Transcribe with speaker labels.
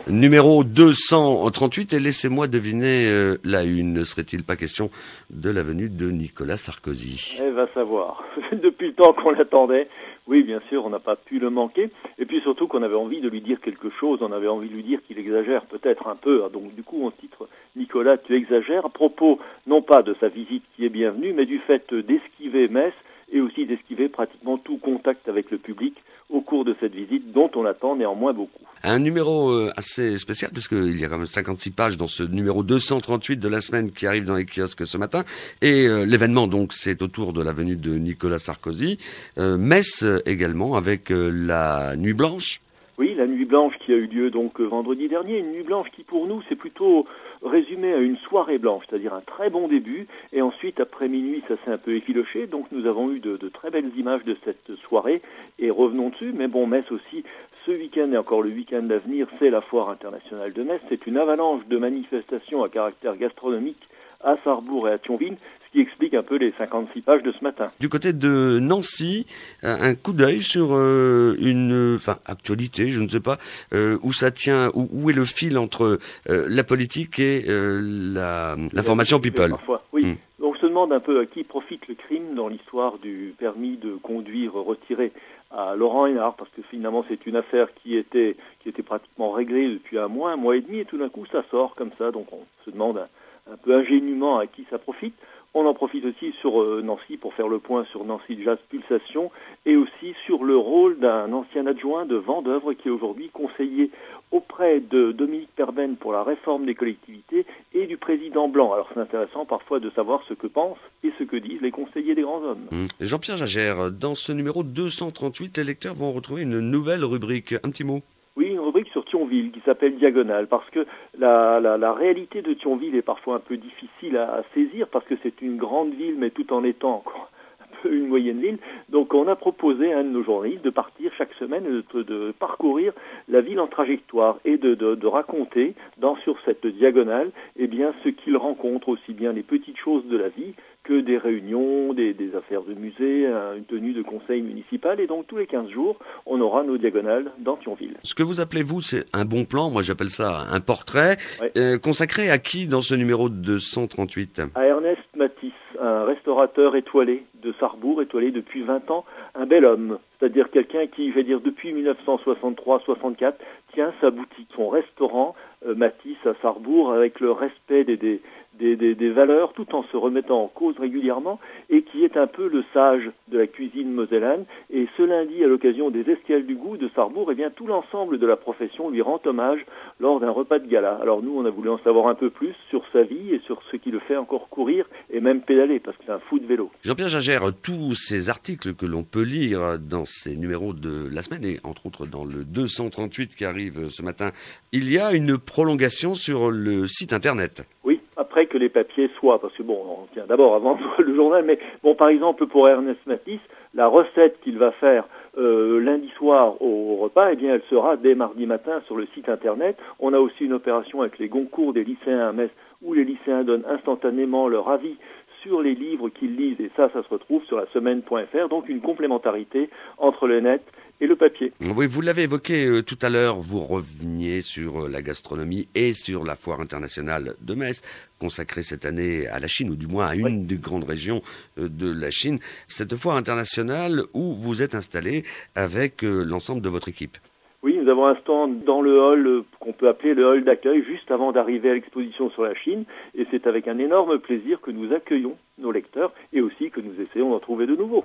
Speaker 1: numéro 238. Et laissez-moi deviner la une. Ne serait-il pas question de la venue de Nicolas Sarkozy?
Speaker 2: Elle va savoir. Depuis le temps qu'on l'attendait. Oui, bien sûr, on n'a pas pu le manquer. Et puis surtout qu'on avait envie de lui dire quelque chose. On avait envie de lui dire qu'il exagère peut-être un peu. Donc du coup, on titre « Nicolas, tu exagères » à propos, non pas de sa visite qui est bienvenue, mais du fait d'esquiver Metz et aussi d'esquiver pratiquement tout contact avec le public au cours de cette visite, dont on attend néanmoins beaucoup.
Speaker 1: Un numéro assez spécial, puisqu'il y a quand même 56 pages dans ce numéro 238 de la semaine qui arrive dans les kiosques ce matin. Et l'événement, donc, c'est autour de la venue de Nicolas Sarkozy. Metz également, avec la Nuit Blanche.
Speaker 2: Oui, la Nuit Blanche qui a eu lieu donc vendredi dernier, une Nuit Blanche qui pour nous c'est plutôt résumé à une soirée blanche, c'est-à-dire un très bon début, et ensuite après minuit ça s'est un peu effiloché, donc nous avons eu de très belles images de cette soirée, et revenons dessus, mais bon, Metz aussi, ce week-end et encore le week-end à venir, c'est la Foire internationale de Metz, c'est une avalanche de manifestations à caractère gastronomique à Sarrebourg et à Thionville, ce qui explique un peu les 56 pages de ce matin.
Speaker 1: Du côté de Nancy, un coup d'œil sur actualité, je ne sais pas, où ça tient, où est le fil entre la politique et l'information people.
Speaker 2: Parfois, oui. On se demande un peu à qui profite le crime dans l'histoire du permis de conduire retiré à Laurent Hénard, parce que finalement c'est une affaire qui était pratiquement réglée depuis un mois et demi, et tout d'un coup ça sort comme ça, donc on se demande un peu ingénument à qui ça profite. On en profite aussi sur Nancy pour faire le point sur Nancy Jazz Pulsation et aussi sur le rôle d'un ancien adjoint de Vendeuvre qui est aujourd'hui conseiller auprès de Dominique Perben pour la réforme des collectivités et du président Blanc. Alors c'est intéressant parfois de savoir ce que pensent et ce que disent les conseillers des grands hommes.
Speaker 1: Jean-Pierre Jagère, dans ce numéro 238, les lecteurs vont retrouver une nouvelle rubrique. Un petit mot.
Speaker 2: Oui, une rubrique sur Thionville qui s'appelle Diagonale, parce que la réalité de Thionville est parfois un peu difficile à saisir, parce que c'est une grande ville, mais tout en étant encore un peu une moyenne ville. Donc on a proposé à un de nos journalistes de partir chaque semaine, de parcourir la ville en trajectoire et de raconter sur cette diagonale ce qu'il rencontre, aussi bien les petites choses de la vie que des réunions, des affaires de musée, une tenue de conseil municipal. Et donc tous les 15 jours, on aura nos diagonales dans Thionville.
Speaker 1: Ce que vous appelez, vous, c'est un bon plan. Moi, j'appelle ça un portrait.
Speaker 2: Ouais.
Speaker 1: Consacré à qui dans ce numéro 238 ?
Speaker 2: À Ernest Matisse, un restaurateur étoilé de Sarrebourg, étoilé depuis 20 ans, un bel homme. C'est-à-dire quelqu'un qui, depuis 1963-64, tient sa boutique, son restaurant Matisse à Sarrebourg, avec le respect des valeurs, tout en se remettant en cause régulièrement, et qui est un peu le sage de la cuisine mosellane. Et ce lundi, à l'occasion des Escales du Goût de Sarrebourg, tout l'ensemble de la profession lui rend hommage lors d'un repas de gala. Alors nous, on a voulu en savoir un peu plus sur sa vie et sur ce qui le fait encore courir et même pédaler, parce que c'est un fou de vélo.
Speaker 1: Jean-Pierre Jagère, tous ces articles que l'on peut lire dans ces numéros de la semaine, et entre autres dans le 238 qui arrive ce matin, il y a une prolongation sur le site internet.
Speaker 2: Oui, après que les papiers soient, parce que on tient d'abord à vendre le journal, mais par exemple pour Ernest Matisse, la recette qu'il va faire lundi soir au repas, elle sera dès mardi matin sur le site internet. On a aussi une opération avec les Goncourt des lycéens à Metz, où les lycéens donnent instantanément leur avis sur les livres qu'ils lisent, et ça se retrouve sur la semaine.fr, donc une complémentarité entre le net et le papier.
Speaker 1: Oui, vous l'avez évoqué tout à l'heure, vous reveniez sur la gastronomie et sur la Foire internationale de Metz, consacrée cette année à la Chine, ou du moins à une des grandes régions de la Chine. Cette Foire internationale où vous êtes installé avec l'ensemble de votre équipe.
Speaker 2: Oui, nous avons un stand dans le hall qu'on peut appeler le hall d'accueil, juste avant d'arriver à l'exposition sur la Chine, et c'est avec un énorme plaisir que nous accueillons nos lecteurs et aussi que nous essayons d'en trouver de nouveaux.